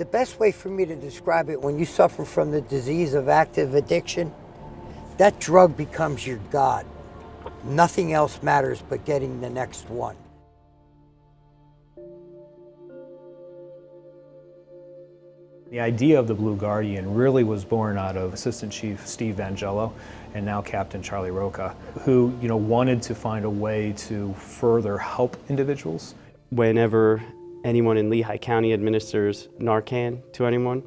The best way for me to describe it, when you suffer from the disease of active addiction, that drug becomes your God. Nothing else matters but getting the next one. The idea of the Blue Guardian really was born out of Assistant Chief Steve Vangelo and now Captain Charlie Roca, who wanted to find a way to further help individuals. Whenever anyone in Lehigh County administers Narcan to anyone,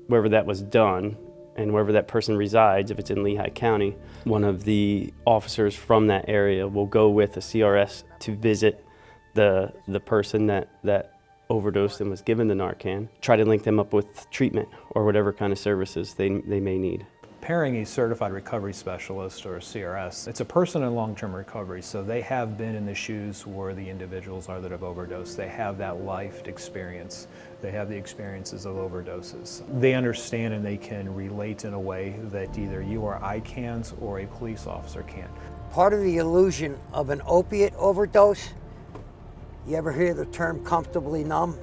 wherever that was done and wherever that person resides, if it's in Lehigh County, one of the officers from that area will go with a CRS to visit the person that overdosed and was given the Narcan, try to link them up with treatment or whatever kind of services they may need. Pairing a certified recovery specialist or a CRS, it's a person in long-term recovery, so they have been in the shoes where the individuals are that have overdosed. They have that life experience. They have the experiences of overdoses. They understand and they can relate in a way that either you or I can't or a police officer can't. Part of the illusion of an opiate overdose, you ever hear the term comfortably numb?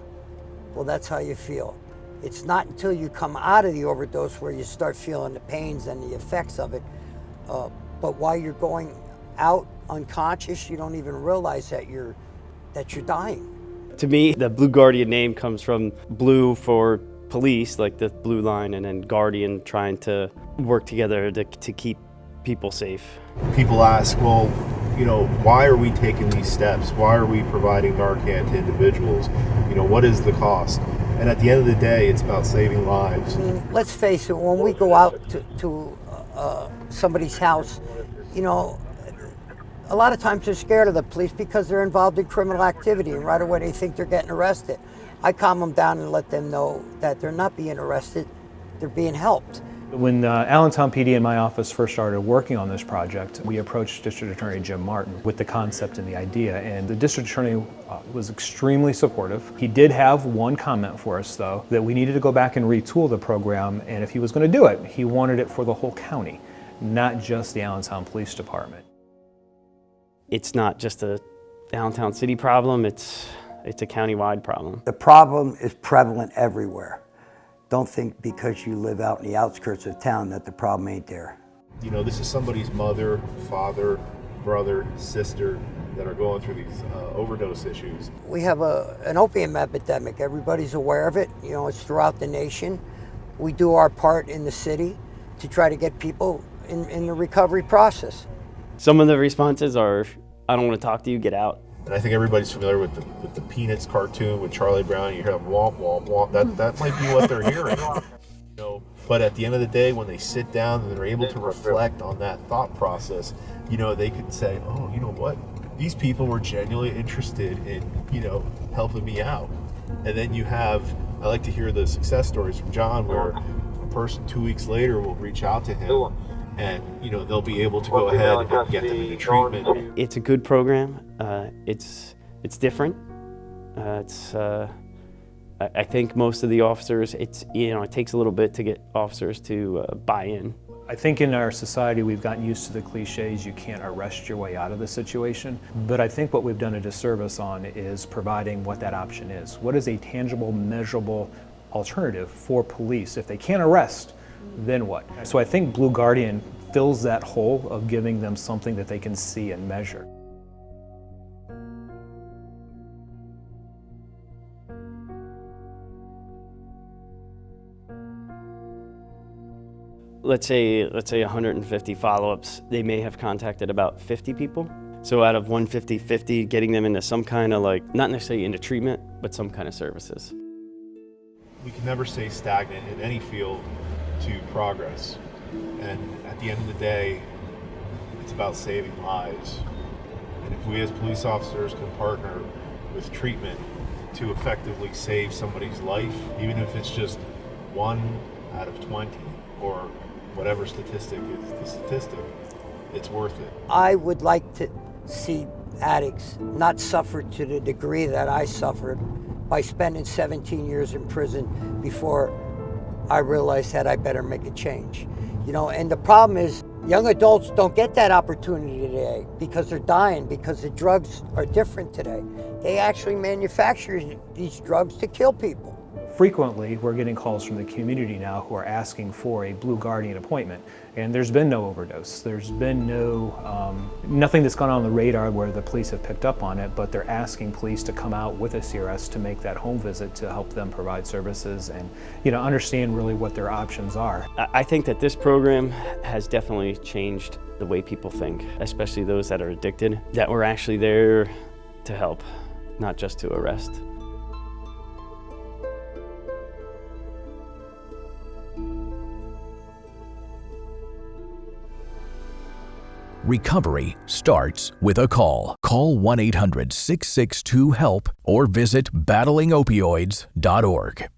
Well, that's how you feel. It's not until you come out of the overdose where you start feeling the pains and the effects of it. But while you're going out unconscious, you don't even realize that you're dying. To me, the Blue Guardian name comes from blue for police, like the blue line, and then guardian, trying to work together to keep people safe. People ask, well, why are we taking these steps? Why are we providing Narcan to individuals? What is the cost? And at the end of the day, it's about saving lives. I mean, let's face it, when we go out to somebody's house, a lot of times they're scared of the police because they're involved in criminal activity, and right away they think they're getting arrested. I calm them down and let them know that they're not being arrested, they're being helped. When Allentown PD and my office first started working on this project, we approached District Attorney Jim Martin with the concept and the idea, and the District Attorney was extremely supportive. He did have one comment for us, though, that we needed to go back and retool the program, and if he was going to do it, he wanted it for the whole county, not just the Allentown Police Department. It's not just a Allentown City problem, it's a countywide problem. The problem is prevalent everywhere. Don't think because you live out in the outskirts of town that the problem ain't there. This is somebody's mother, father, brother, sister that are going through these overdose issues. We have an opium epidemic. Everybody's aware of it. It's throughout the nation. We do our part in the city to try to get people in the recovery process. Some of the responses are, I don't want to talk to you, get out. And I think everybody's familiar with the Peanuts cartoon with Charlie Brown. You hear them womp, womp, womp. That might be what they're hearing. But at the end of the day, when they sit down and they're able to reflect on that thought process, they could say, oh, you know what? These people were genuinely interested in, helping me out. And then I like to hear the success stories from John, where a person 2 weeks later will reach out to him and, they'll be able to go ahead and get them into treatment. It's a good program. It's different. I think most of the officers, it takes a little bit to get officers to buy in. I think in our society we've gotten used to the cliches, you can't arrest your way out of the situation, but I think what we've done a disservice on is providing what that option is. What is a tangible, measurable alternative for police? If they can't arrest, then what? So I think Blue Guardian fills that hole of giving them something that they can see and measure. Let's say 150 follow-ups, they may have contacted about 50 people. So out of 150, getting them into some kind of not necessarily into treatment, but some kind of services. We can never stay stagnant in any field to progress. And at the end of the day, it's about saving lives. And if we as police officers can partner with treatment to effectively save somebody's life, even if it's just 1 out of 20 or whatever statistic is the statistic, it's worth it. I would like to see addicts not suffer to the degree that I suffered by spending 17 years in prison before I realized that I better make a change. And the problem is young adults don't get that opportunity today because they're dying, because the drugs are different today. They actually manufacture these drugs to kill people. frequently we're getting calls from the community now who are asking for a Blue Guardian appointment, and there's been no overdose. There's been nothing that's gone on the radar where the police have picked up on it, but they're asking police to come out with a CRS to make that home visit to help them provide services and understand really what their options are. I think that this program has definitely changed the way people think, especially those that are addicted, that we're actually there to help, not just to arrest. Recovery starts with a call. Call 1-800-662-HELP or visit battlingopioids.org.